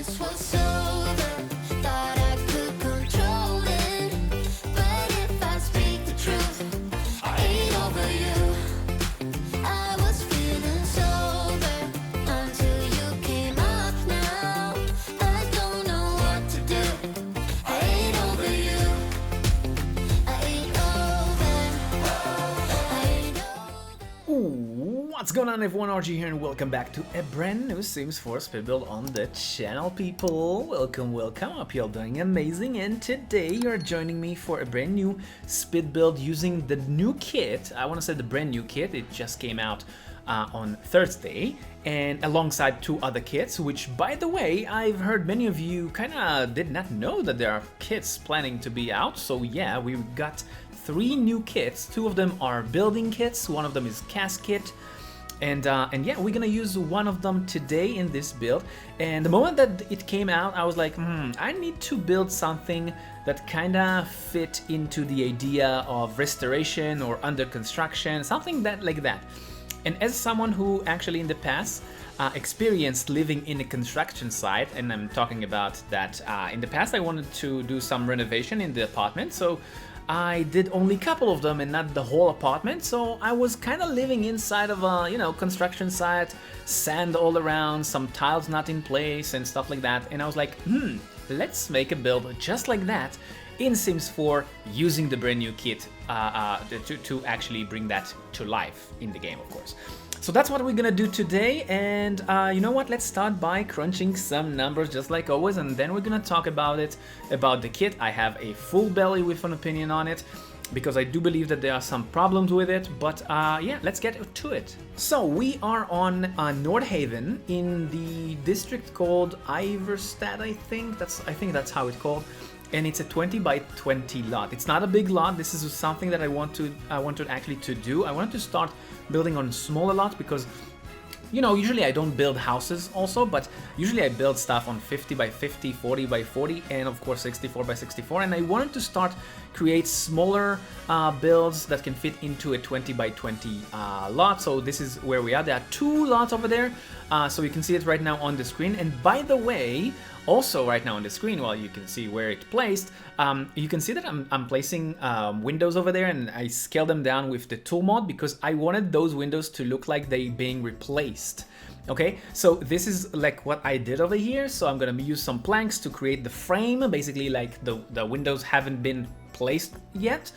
this was over. Thought I could control it, but if I speak the truth, I ain't over you. I was feeling sober until you came up now. I don't know what to do. I ain't over you. I ain't over. I ain't over. Ooh, what's going on everyone, RG here and welcome back to a brand new Sims 4 speed build on the channel, people. Welcome, hope you're doing amazing, and today you're joining me for a brand new speed build using the new kit. I want to say the brand new kit, it just came out on Thursday, and alongside two other kits, which by the way, I've heard many of you kinda did not know that there are kits planning to be out. So yeah, we've got 3 new kits. 2 of them are building kits, one of them is cast kit, and yeah, we're gonna use one of them today in this build. And the moment that it came out, I was like, I need to build something that kinda fit into the idea of restoration or under construction, something that like that. And as someone who actually in the past experienced living in a construction site, and I'm talking about that in the past I wanted to do some renovation in the apartment, so I did only a couple of them and not the whole apartment. So I was kind of living inside of a, you know, construction site, sand all around, some tiles not in place and stuff like that. And I was like, let's make a build just like that in Sims 4 using the brand new kit to actually bring that to life in the game, of course. So that's what we're gonna do today, and you know what, let's start by crunching some numbers just like always, and then we're gonna talk about the kit. I have a full belly with an opinion on it, because I do believe that there are some problems with it, but yeah, let's get to it. So we are on Nordhaven in the district called Iverstad, I think that's how it's called. And it's a 20 by 20 lot. It's not a big lot. This is something that I wanted actually to do. I wanted to start building on smaller lots because, you know, usually I don't build houses also, but usually I build stuff on 50 by 50, 40 by 40, and of course 64 by 64. And I wanted to start create smaller builds that can fit into a 20 by 20 lot. So this is where we are. There are 2 lots over there. So you can see it right now on the screen. And by the way, also right now on the screen, while you can see where it's placed, you can see that I'm placing windows over there, and I scaled them down with the tool mod because I wanted those windows to look like they being replaced. Okay, so this is like what I did over here. So I'm gonna use some planks to create the frame, basically like the windows haven't been placed yet.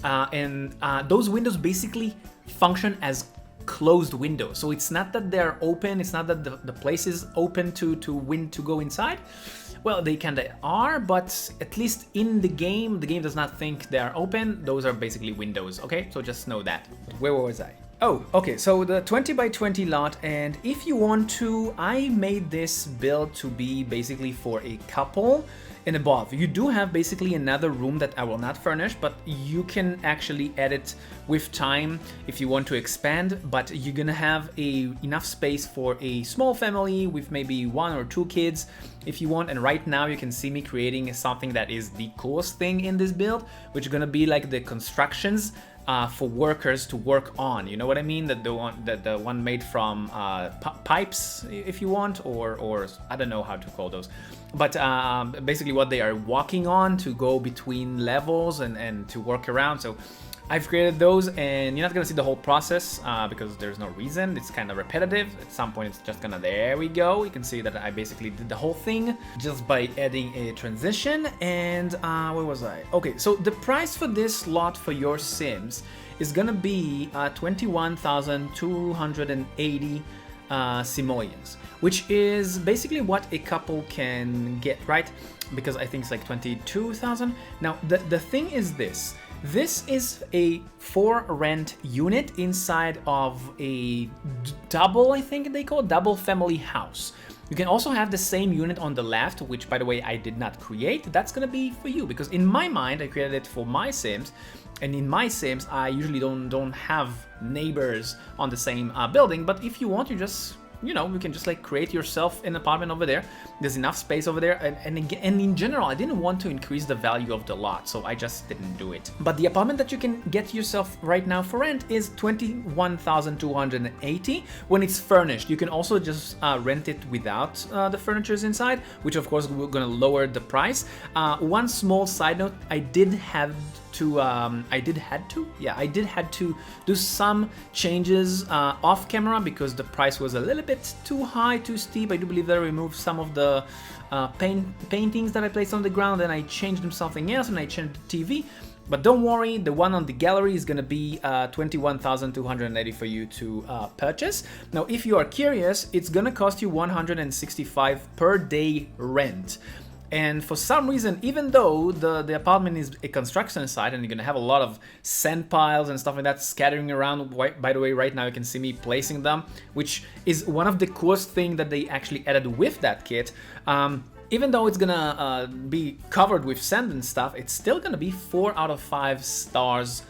And those windows basically function as closed windows. So it's not that they're open, it's not that the place is open to go inside. Well, they kinda are, but at least in the game does not think they're open. Those are basically windows, okay? So just know that. Where was I? Oh, okay, so the 20 by 20 lot, and if you want to, I made this build to be basically for a couple and above. You do have basically another room that I will not furnish, but you can actually edit with time if you want to expand, but you're gonna have enough space for a small family with maybe 1 or 2 kids if you want. And right now you can see me creating something that is the coolest thing in this build, which is gonna be like the constructions for workers to work on. You know what I mean? That the one made from pipes, if you want, or I don't know how to call those, but basically what they are walking on to go between levels and to work around. So I've created those, and you're not gonna see the whole process because there's no reason. It's kind of repetitive. At some point it's just gonna, there we go. You can see that I basically did the whole thing just by adding a transition. And where was I? Okay, so the price for this lot for your Sims is gonna be 21,280 simoleons, which is basically what a couple can get, right? Because I think it's like 22,000. Now the thing is this. This is a for rent unit inside of a double, I think they call it, double family house. You can also have the same unit on the left, which by the way I did not create. That's gonna be for you, because in my mind I created it for my Sims, and in my Sims I usually don't have neighbors on the same building. But if you want, you just you know, you can just like create yourself an apartment over there. There's enough space over there, and in general, I didn't want to increase the value of the lot, so I just didn't do it. But the apartment that you can get yourself right now for rent is 21,280 when it's furnished. You can also just rent it without the furnitures inside, which of course we're gonna lower the price. One small side note, I did had to do some changes off camera because the price was a little bit too high, too steep. I do believe that I removed some of the paintings that I placed on the ground, and I changed them something else, and I changed the TV. But don't worry, the one on the gallery is gonna be 21,280 for you to purchase. Now, if you are curious, it's gonna cost you 165 per day rent. And for some reason, even though the apartment is a construction site and you're gonna have a lot of sand piles and stuff like that scattering around, by the way, right now you can see me placing them, which is one of the coolest things that they actually added with that kit. Even though it's gonna be covered with sand and stuff, it's still gonna be 4 out of 5 stars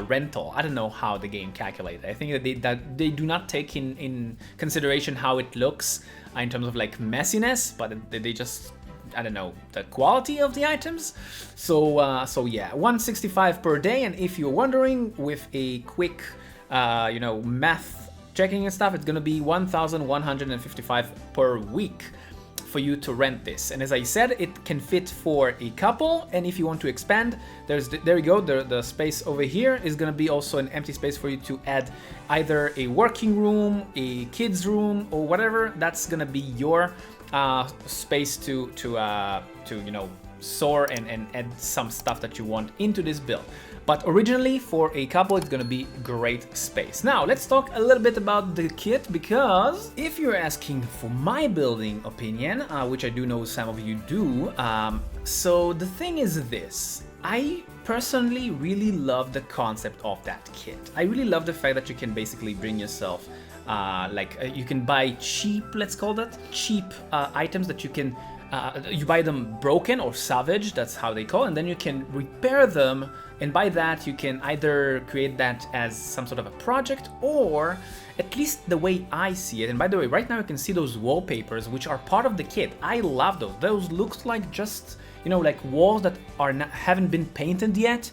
rental. I don't know how the game calculated. I think that they do not take in consideration how it looks in terms of like messiness, but they just, I don't know, the quality of the items. So yeah, 165 per day. And if you're wondering, with a quick, you know, math checking and stuff, it's gonna be 1,155 per week for you to rent this. And as I said, it can fit for a couple, and if you want to expand, there you go, the space over here is gonna be also an empty space for you to add either a working room, a kids room, or whatever. That's gonna be your space to you know, soar and add some stuff that you want into this build. But originally, for a couple, it's gonna be great space. Now, let's talk a little bit about the kit, because if you're asking for my building opinion, which I do know some of you do, so the thing is this. I personally really love the concept of that kit. I really love the fact that you can basically bring yourself you can buy cheap, let's call that, cheap items that you can, you buy them broken or salvaged, that's how they call it, and then you can repair them, and by that you can either create that as some sort of a project, or at least the way I see it. And by the way, right now you can see those wallpapers which are part of the kit. I love those. Those looks like just, you know, like walls that are haven't been painted yet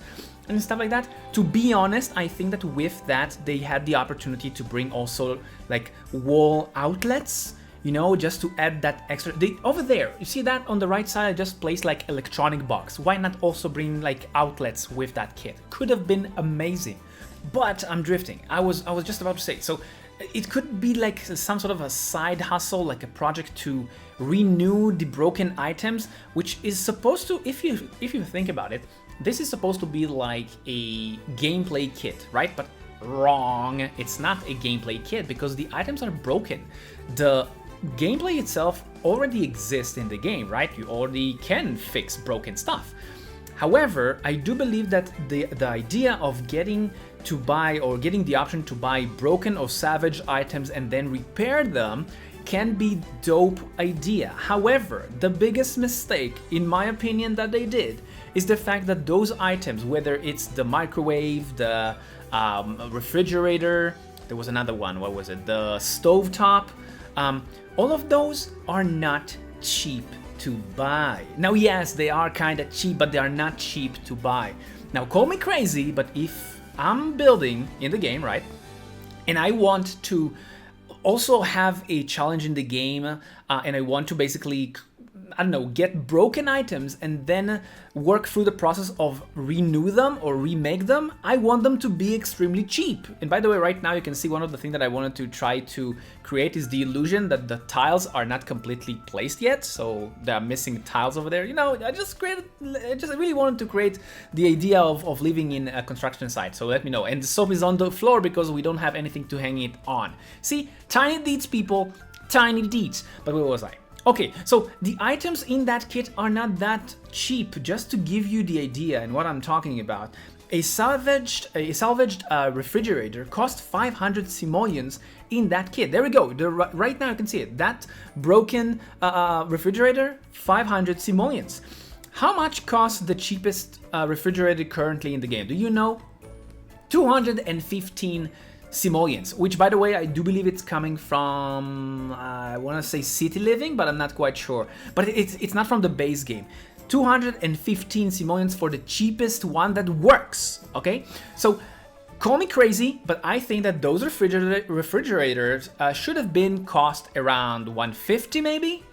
and stuff like that. To be honest, I think that with that they had the opportunity to bring also like wall outlets, you know, just to add that extra. Over there, you see that on the right side, I just placed like electronic box. Why not also bring like outlets with that kit? Could have been amazing. But I'm drifting. I was just about to say, so it could be like some sort of a side hustle, like a project to renew the broken items, which is supposed to, if you think about it, this is supposed to be like a gameplay kit, right? But wrong, it's not a gameplay kit because the items are broken. The gameplay itself already exists in the game, right? You already can fix broken stuff. However, I do believe that the idea of getting to buy or getting the option to buy broken or salvaged items and then repair them can be dope idea. However, the biggest mistake, in my opinion, that they did is the fact that those items, whether it's the microwave, the refrigerator, there was another one, what was it? The stovetop, all of those are not cheap to buy. Now, yes, they are kind of cheap, but they are not cheap to buy. Now, call me crazy, but if I'm building in the game, right, and I want to also have a challenge in the game, and I want to basically, I don't know, get broken items and then work through the process of renew them or remake them, I want them to be extremely cheap. And by the way, right now you can see one of the things that I wanted to try to create is the illusion that the tiles are not completely placed yet, so there are missing tiles over there. You know, I just really wanted to create the idea of living in a construction site, so let me know. And the soap is on the floor because we don't have anything to hang it on. See, tiny deeds, people, tiny deeds. But where was I? Okay, so the items in that kit are not that cheap. Just to give you the idea and what I'm talking about, a salvaged refrigerator cost 500 simoleons in that kit. There we go. Right now you can see it. That broken refrigerator, 500 simoleons. How much costs the cheapest refrigerator currently in the game? Do you know? 215 simoleons, which by the way, I do believe it's coming from, I want to say City Living, but I'm not quite sure. But it's not from the base game. 215 simoleons for the cheapest one that works, okay? So, call me crazy, but I think that those refrigerators should have been cost around 150 maybe?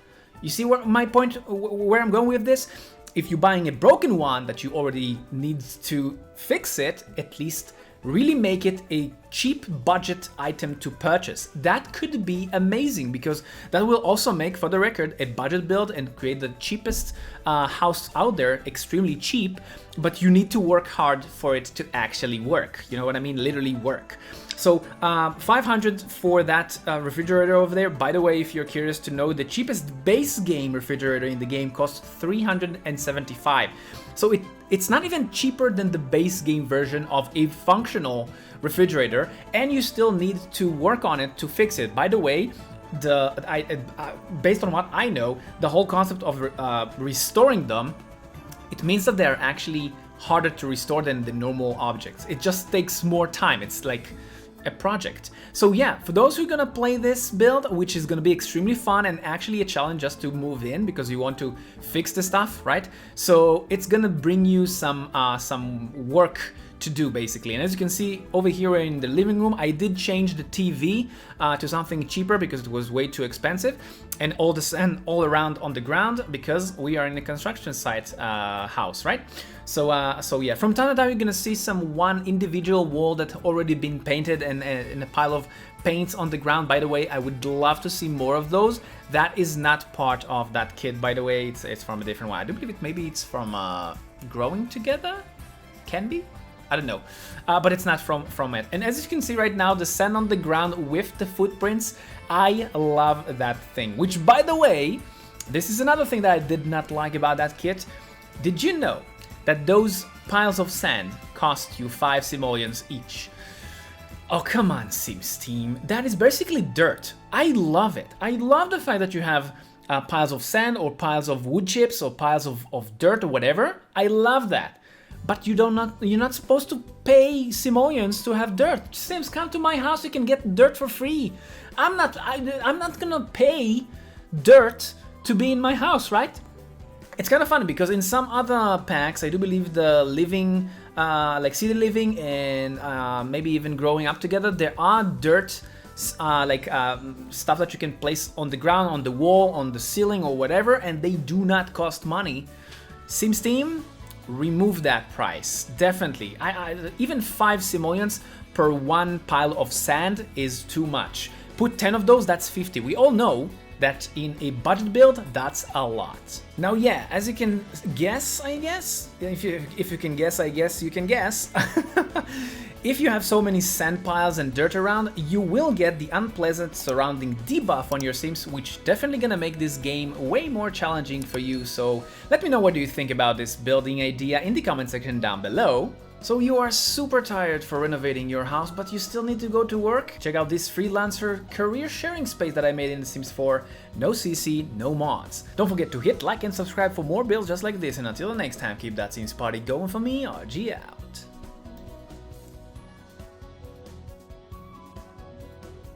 You see where my point, where I'm going with this? If you're buying a broken one that you already need to fix it, at least really make it a cheap budget item to purchase. That could be amazing, because that will also make, for the record, a budget build and create the cheapest house out there, extremely cheap, but you need to work hard for it to actually work. You know what I mean? Literally work. So 500 for that refrigerator over there. By the way, if you're curious to know, the cheapest base game refrigerator in the game costs 375. So it's not even cheaper than the base game version of a functional refrigerator, and you still need to work on it to fix it. By the way, based on what I know, the whole concept of restoring them, it means that they're actually harder to restore than the normal objects. It just takes more time. It's like a project. So yeah, for those who are gonna play this build, which is gonna be extremely fun and actually a challenge just to move in because you want to fix the stuff, right? So it's gonna bring you some work to do basically. And as you can see over here in the living room, I did change the TV to something cheaper because it was way too expensive, and all the sand all around on the ground because we are in a construction site house, right? So yeah, from time to time you're gonna see one individual wall that already been painted and a pile of paints on the ground. By the way, I would love to see more of those. That is not part of that kit, by the way. It's from a different one. I do believe maybe it's from Growing Together? Can be? I don't know, but it's not from it. And as you can see right now, the sand on the ground with the footprints, I love that thing. Which, by the way, this is another thing that I did not like about that kit. Did you know that those piles of sand cost you 5 simoleons each? Oh, come on, Sims team. That is basically dirt. I love it. I love the fact that you have piles of sand or piles of wood chips or piles of dirt or whatever. I love that. But you're not supposed to pay simoleons to have dirt. Sims, come to my house, you can get dirt for free. I'm not gonna pay dirt to be in my house, right? It's kind of funny because in some other packs, I do believe the living, like City Living and maybe even Growing Up Together, there are dirt, stuff that you can place on the ground, on the wall, on the ceiling or whatever, and they do not cost money. Sims team, remove that price, definitely. Even 5 simoleons per one pile of sand is too much. Put 10 of those, that's 50. We all know that in a budget build, that's a lot. Now, yeah, as you can guess, I guess, if you can guess, I guess you can guess. If you have so many sand piles and dirt around, you will get the unpleasant surrounding debuff on your Sims, which definitely gonna make this game way more challenging for you. So let me know what do you think about this building idea in the comment section down below. So you are super tired for renovating your house, but you still need to go to work? Check out this freelancer career sharing space that I made in The Sims 4. No CC, no mods. Don't forget to hit like and subscribe for more builds just like this, and until the next time, keep that Sims party going for me, RG out.